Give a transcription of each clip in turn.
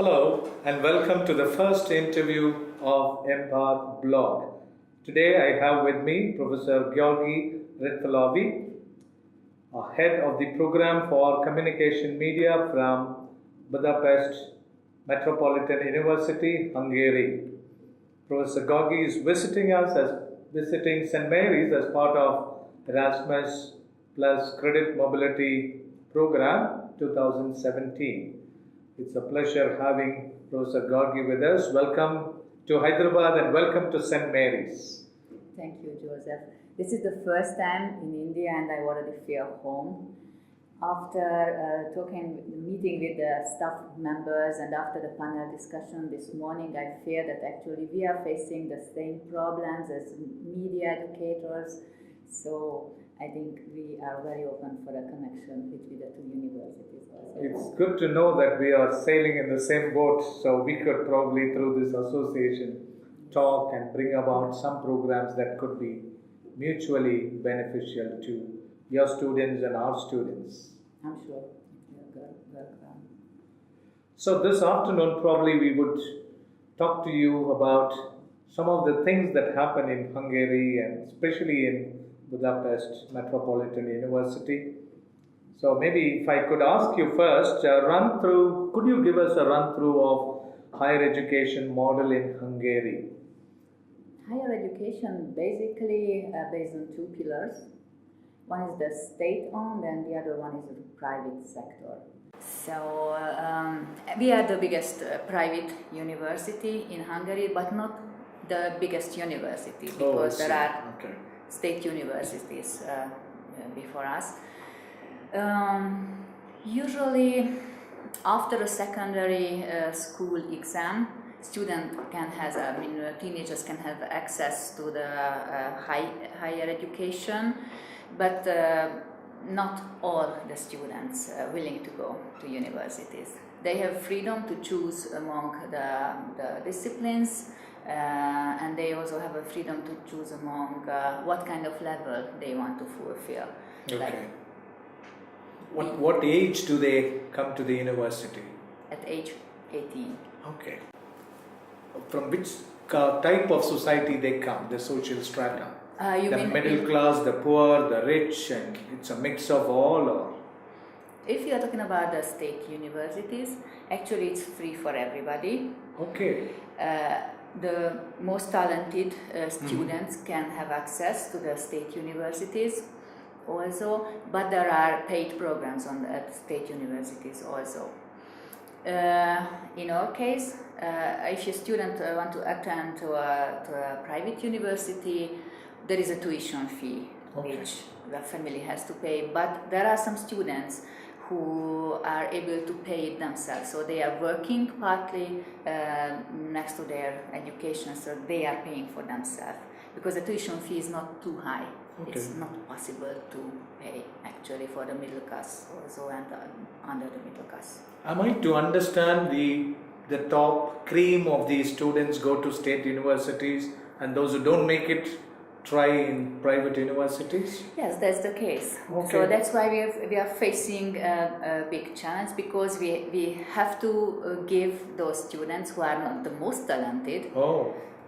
Hello and welcome to the first interview of Empire blog. Today I have with me Professor Györgyi Rétfalvi, head of the program for communication media from Budapest Metropolitan University, Hungary. Professor Györgyi is visiting St. Mary's as part of Erasmus plus Credit Mobility Program 2017. It's a pleasure having Professor Györgyi with us. Welcome to Hyderabad and welcome to St. Mary's. Thank you, Joseph. This is the first time in India and I already feel home. After meeting with the staff members and after the panel discussion this morning, I fear that actually we are facing the same problems as media educators. So I think we are very open for a connection between the two universities also. It's good to know that we are sailing in the same boat, so we could probably through this association talk and bring about some programs that could be mutually beneficial to your students and our students. I'm sure. So this afternoon probably we would talk to you about some of the things that happen in Hungary and especially in Budapest Metropolitan University. So maybe if I could ask you first, could you give us a run-through of higher education model in Hungary? Higher education basically based on two pillars. One is the state-owned and the other one is the private sector. So we are the biggest private university in Hungary, but not the biggest university because there are state universities before us. Usually after a secondary school exam, teenagers can have access to the higher education, but not all the students are willing to go to universities. They have freedom to choose among the disciplines, and they also have a freedom to choose among what kind of level they want to fulfill. Okay. What age do they come to the university? At age 18. Okay. From which type of society they come, the social strata? The middle class, the poor, the rich, and it's a mix of all? Or? If you are talking about the state universities, actually it's free for everybody. Okay. The most talented students can have access to the state universities also, but there are paid programs at state universities also. In our case, if a student wants to attend to a private university, there is a tuition fee which the family has to pay, but there are some students who are able to pay it themselves, so they are working partly next to their education, so they are paying for themselves because the tuition fee is not too high. It's not possible to pay actually for the middle class also and under the middle class. Am I to understand the top cream of these students go to state universities and those who don't make it try in private universities? Yes, that's the case. Okay. So that's why we are facing a big challenge because we have to give those students who are not the most talented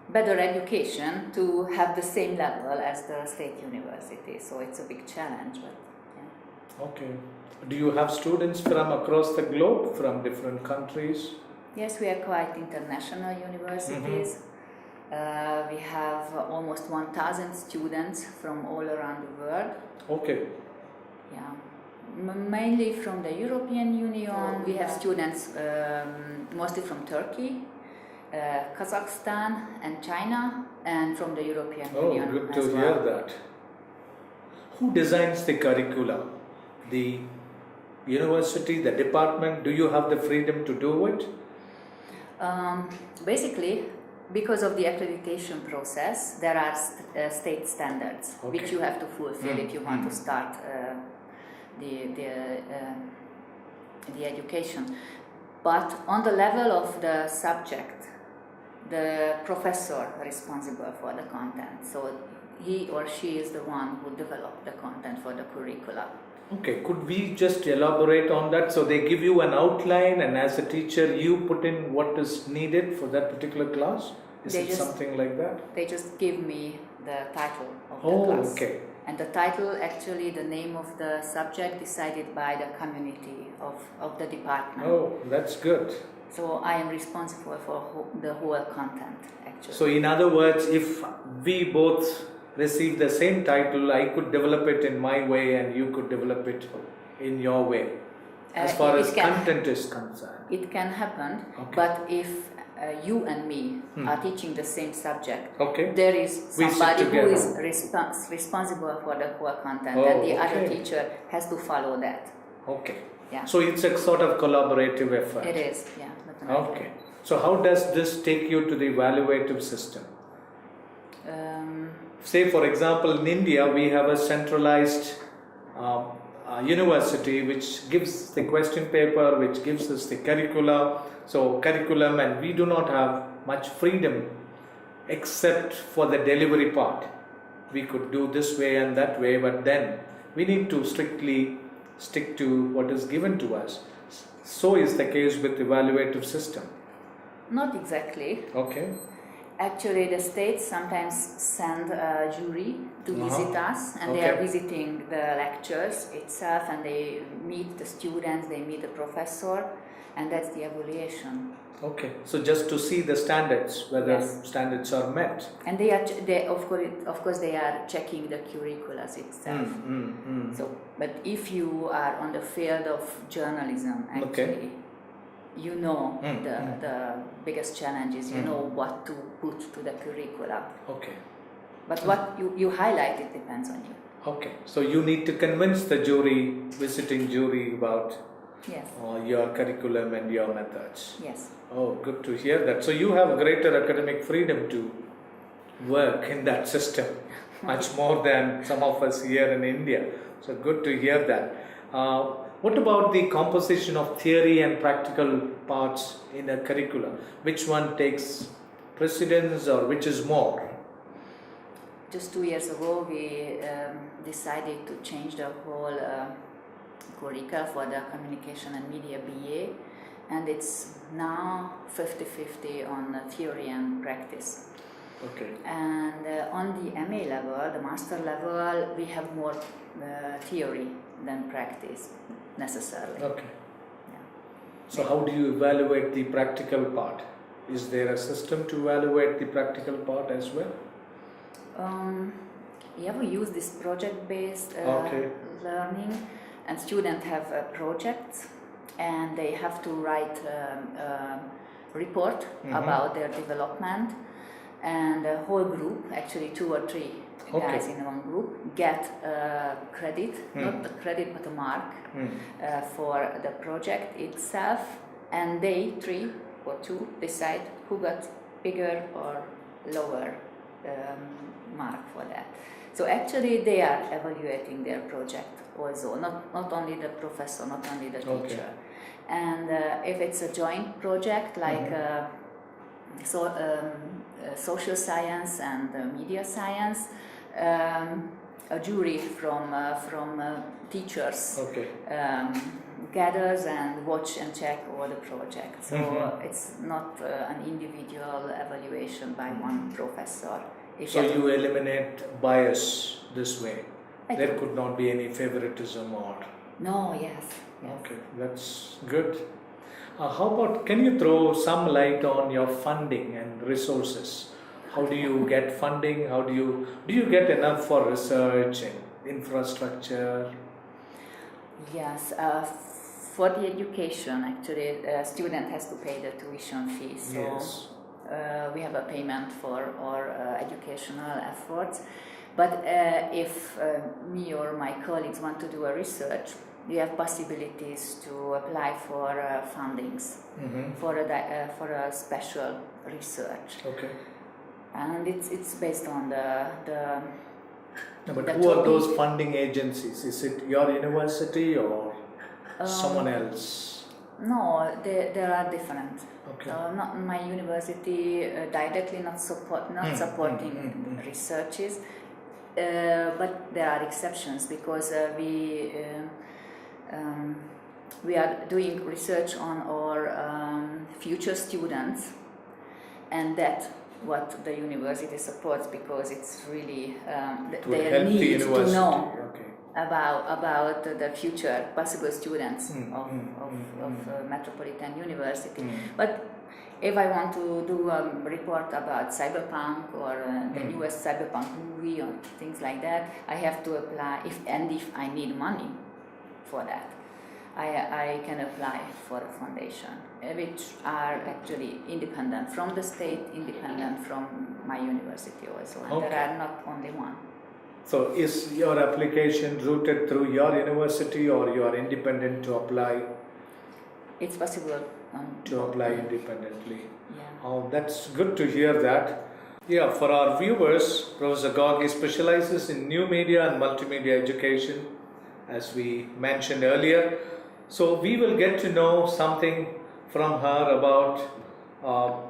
better education to have the same level as the state university. So it's a big challenge. But, yeah. Okay. Do you have students from across the globe, from different countries? Yes, we are quite international universities. We have almost 1,000 students from all around the world. Okay. Yeah, mainly from the European Union. We have students mostly from Turkey, Kazakhstan and China, and from the European Union. Oh, good to hear that. Who designs the curricula? The university, the department? Do you have the freedom to do it? Basically, because of the accreditation process, there are state standards which you have to fulfill if you want to start the education. But on the level of the subject, the professor responsible for the content. So he or she is the one who developed the content for the curricula. Okay, could we just elaborate on that? So they give you an outline, and as a teacher, you put in what is needed for that particular class? Is it something like that? They just give me the title of the Oh, class. okay. And the title, actually, the name of the subject decided by the community of the department. Oh, that's good. So I am responsible for the whole content, actually. So in other words, if we both receive the same title, I could develop it in my way and you could develop it in your way, as far as content is concerned. It can happen, Okay. but if you and me are teaching the same subject, Okay. there is somebody who is responsible for the whole content, Oh, and the other okay. teacher has to follow that. Okay. Yeah. So it's a sort of collaborative effort. It is, yeah. Definitely. Okay. So how does this take you to the evaluative system? Say, for example, in India, we have a centralized university which gives the question paper, which gives us the curriculum, and we do not have much freedom except for the delivery part. We could do this way and that way, but then we need to strictly stick to what is given to us. So is the case with evaluative system. Not exactly. Okay. Actually, the states sometimes send a jury to visit us, and they are visiting the lectures itself, and they meet the students, they meet the professor, and that's the evaluation. Okay, so just to see the standards, whether standards are met. And they of course they are checking the curriculums itself. So, but if you are on the field of journalism, actually, you know the biggest challenges, you know what to put to the curricula. Okay. But what you highlight, it depends on you. Okay, so you need to convince the visiting jury about your curriculum and your methods. Yes. Oh, good to hear that. So you have greater academic freedom to work in that system, much more than some of us here in India. So good to hear that. What about the composition of theory and practical parts in a curriculum? Which one takes precedence or which is more? Just 2 years ago, we decided to change the whole curricula for the Communication and Media BA, and it's now 50-50 on theory and practice. Okay. And on the MA level, the master level, we have more theory than practice necessarily. Okay. Yeah. So how do you evaluate the practical part? Is there a system to evaluate the practical part as well? Yeah, we use this project-based learning, and students have projects, and they have to write a report about their development, and the whole group, actually 2 or 3 guys in one group, get credit, not a credit but a mark for the project itself, and they 3 or 2 decide who got bigger or lower mark for that. So actually they are evaluating their project also, not only the professor, not only the teacher. And if it's a joint project like social science and media science, a jury from teachers gathers and watch and check all the projects. So it's not an individual evaluation by one professor. So you eliminate bias this way. There could not be any favoritism or... No, yes. Okay, that's good. How about, can you throw some light on your funding and resources? How do you get funding? How do you get enough for research and infrastructure? Yes, for the education, actually, a student has to pay the tuition fee. So we have a payment for our educational efforts. But if me or my colleagues want to do a research, we have possibilities to apply for fundings for a special research. Okay. And it's based on the but who are those funding agencies? Is it your university or someone else? No, there are different. Okay. Not my university directly not supporting researches, but there are exceptions because we we are doing research on our future students, and that what the university supports, because it's really their need to know about the future possible students of Metropolitan University. But if I want to do a report about cyberpunk or the newest cyberpunk movie or things like that, I have to apply, if I need money for that, I can apply for a foundation, which are actually independent from the state, independent from my university also, and there are not only one. So is your application routed through your university, or you are independent to apply? It's possible to apply independently. Yeah. Oh, that's good to hear that. Yeah, for our viewers, Professor Györgyi specializes in new media and multimedia education, as we mentioned earlier. So we will get to know something from her about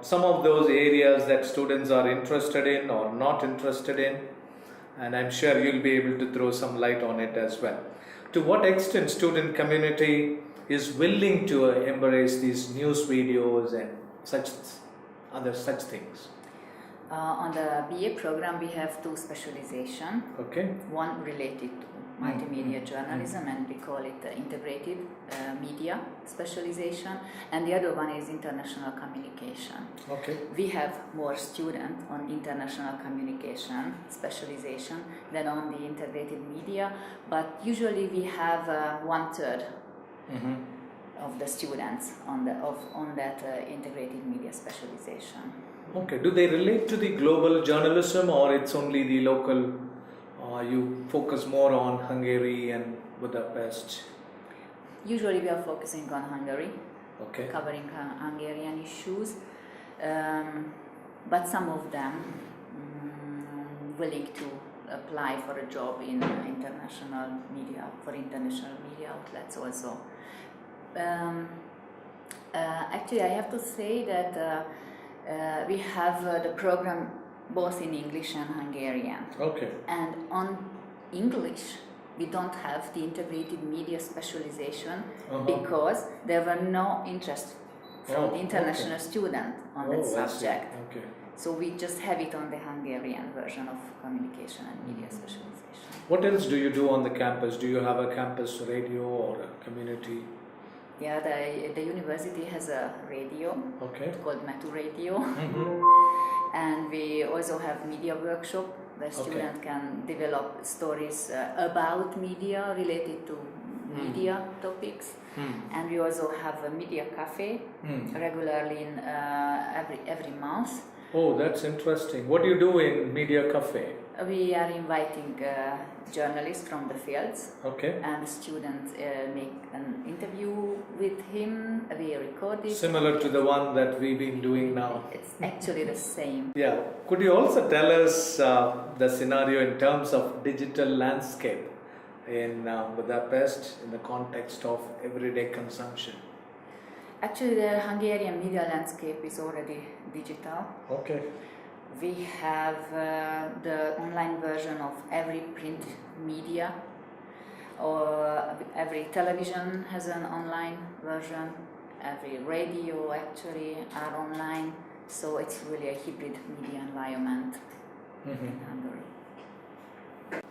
some of those areas that students are interested in or not interested in, and I'm sure you'll be able to throw some light on it as well. To what extent student community is willing to embrace these news videos and such things? On the BA program, we have two specializations. Okay. One related to multimedia journalism, and we call it integrated media specialization, and the other one is international communication. Okay. We have more students on international communication specialization than on the integrated media, but usually we have 1/3 of the students on that integrated media specialization. Okay. Do they relate to the global journalism, or it's only the local? You focus more on Hungary and Budapest? Usually we are focusing on Hungary, covering Hungarian issues, but some of them willing to apply for a job in international media outlets also. Actually, I have to say that we have the program both in English and Hungarian. Okay. And on English, we don't have the integrated media specialization because there were no interest from the international student on that subject. Okay. So we just have it on the Hungarian version of communication and media specialization. What else do you do on the campus? Do you have a campus radio or a community? Yeah, the university has a radio called METU radio. And we also have media workshop where students can develop stories about media related to media topics. And we also have a media cafe regularly in every month. Oh, that's interesting. What do you do in media cafe? We are inviting journalists from the fields, and students make an interview with him. We record it. Similar to the one that we've been doing now. It's actually the same. Yeah. Could you also tell us the scenario in terms of digital landscape in Budapest in the context of everyday consumption? Actually, the Hungarian media landscape is already digital. Okay. We have the online version of every print media, or every television has an online version, every radio actually are online, so it's really a hybrid media environment in Hungary.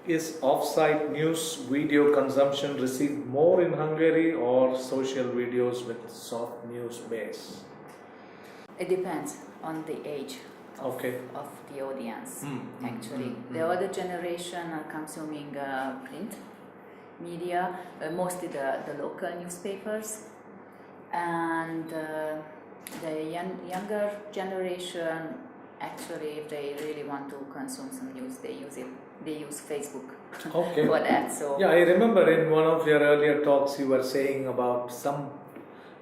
Is off-site news video consumption received more in Hungary, or social videos with soft news base? It depends on the age of the audience. Actually, the older generation are consuming print media, mostly the local newspapers, and the younger generation, actually, if they really want to consume some news, they use Facebook for that. So yeah, I remember in one of your earlier talks you were saying about some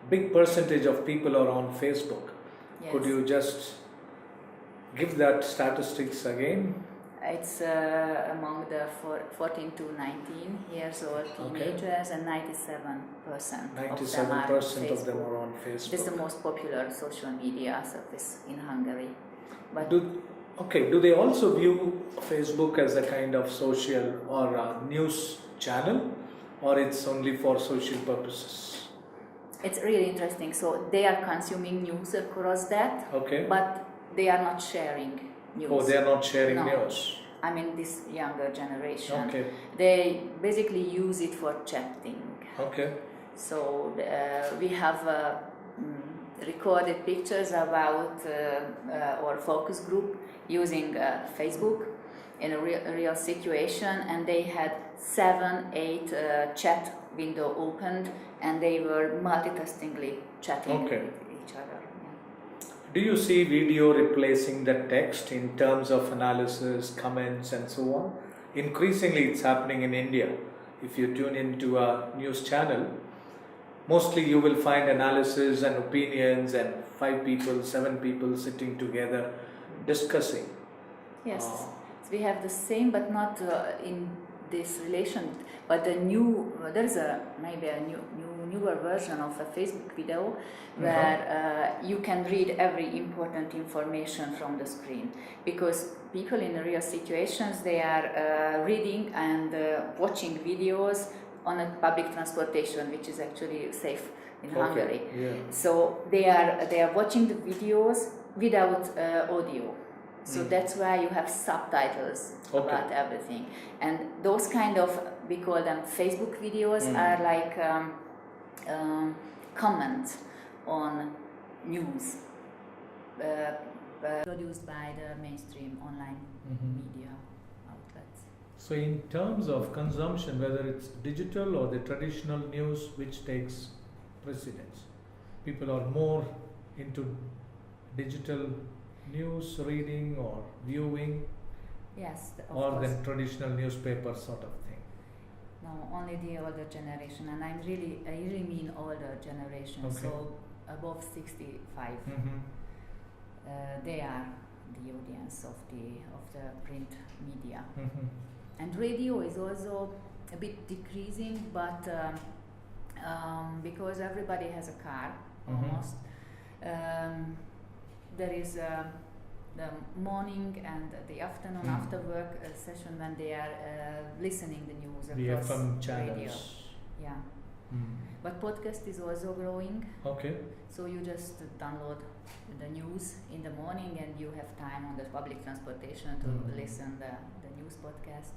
big percentage of people are on Facebook. Yes. Could you just give that statistics again? It's among the 14 to 19 years old teenagers, and 97% of them are on Facebook. It's the most popular social media service in Hungary. But do they also view Facebook as a kind of social or news channel, or it's only for social purposes? It's really interesting. So they are consuming news across that, Okay. but they are not sharing news. Oh, they are not sharing No. news. I mean, this younger generation. Okay. They basically use it for chatting. Okay. So we have recorded pictures about our focus group using Facebook in a real situation, and they had 7-8 chat window opened, and they were multitaskingly chatting with each other. Yeah. Do you see video replacing the text in terms of analysis, comments, and so on? Increasingly, it's happening in India. If you tune into a news channel, mostly you will find analysis and opinions and 5 people, 7 people sitting together discussing. Yes, we have the same, but not in this relation. But the new, there is maybe a newer version of a Facebook video where you can read every important information from the screen, because people in real situations, they are reading and watching videos on a public transportation, which is actually safe in Hungary. Yeah. So they are watching the videos without audio. So that's why you have subtitles about everything. And those kind of, we call them Facebook videos, are like comments on news produced by the mainstream online media outlets. So in terms of consumption, whether it's digital or the traditional news, which takes precedence? People are more into digital news reading or viewing, Yes, of or course. than traditional newspaper sort of thing? No, only the older generation, and I really mean older generation. Okay. So above 65, they are the audience of the print media. And radio is also a bit decreasing, but because everybody has a car almost, there is the morning and the afternoon after work session when they are listening the news The across FM channels. radio. Yeah. But podcast is also growing. Okay. So you just download the news in the morning, and you have time on the public transportation to listen the news podcast.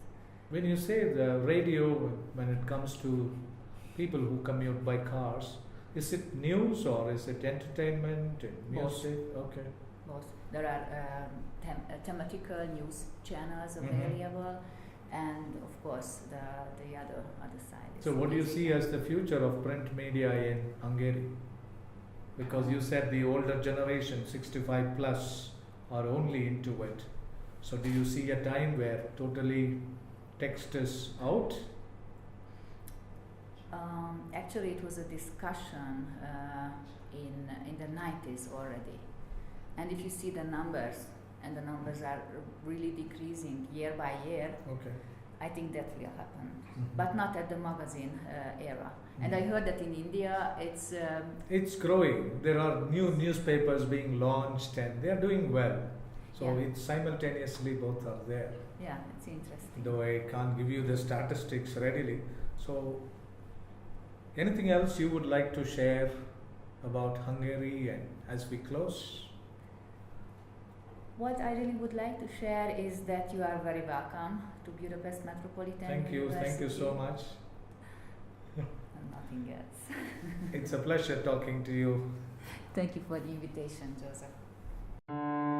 When you say the radio, when it comes to people who commute by cars, is it news or is it entertainment and music? Okay. Both. There are thematical news channels available, and of course the other side. So what do you see as the future of print media in Hungary? Because you said the older generation, 65 plus, are only into it. So do you see a time where totally text is out? Actually, it was a discussion in the 90s already. And if you see the numbers, and the numbers are really decreasing year by year, I think that will happen. But not at the magazine era. And I heard that in India it's growing. There are new newspapers being launched and they are doing well. So it's simultaneously both are there. Yeah, it's interesting. Though I can't give you the statistics readily. So anything else you would like to share about Hungary and as we close? What I really would like to share is that you are very welcome to Budapest Metropolitan Thank you so much. And nothing else. It's a pleasure talking to you. Thank you for the invitation, Joseph.